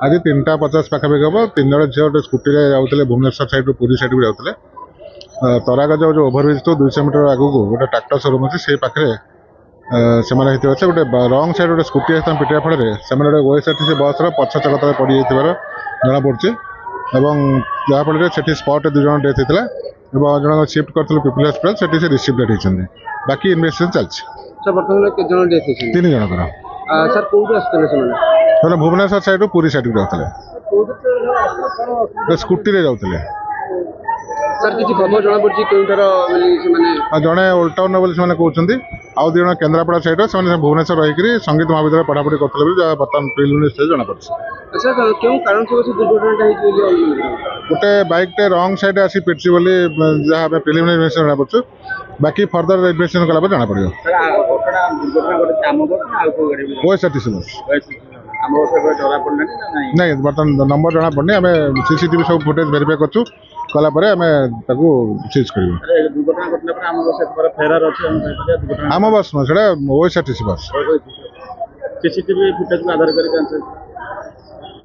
आज 3:50 पाखापाखि हम 3 जण झील गोटे स्कूटी जाते भुवनेश्वर साइड पुरी साइड को जाते तरागज जो ओभरब्रिज तो 200 मीटर आगू गोटे ट्राक्टर शोरूम अच्छे से पाखे से गोटे रंग साइड गोटे स्कूटी पिटिया फल गोटे ओएसआरटीसी बस पछ चक तले पड़ जना पड़ी जहाँफल से स्पट 2 जन डेथ होता है जन शिफ्ट कर पिपल हस्पिटाल से रिसीव डेट होती बाकी इन्वेस्टिगेशन चलती 3 जनकर सर भुवनेश्वर साइड पुरी साइड को जाते स्कूटी जाते जड़े ओल्ड टाउन बोली से कहते आउ 2 जन केन्द्रापड़ा साइड से भुवनेश्वर रही संगीत महाविद्यालय पढ़ापढ़ी करते बर्तमान प्रिलिमिनारी स्टेज जना गोटे बाइक टे रंग साइड आसी पिटी बोली जहाँ प्रिलिमिनारी इन्वेस्टिगेशन जना पड़े बाकी फर्दर इन्वेस्टिगेशन कला जना पड़ो ओएसआरटीसी बस नहीं बर्तमान नंबर जना पड़नी आम सीसीटीवी सब फुटेज वेरीफाई करूँ कलापर आम सीज कर आम बस ना ओएसआरटीसी बस सीसीटीवी फुटेज आधार कर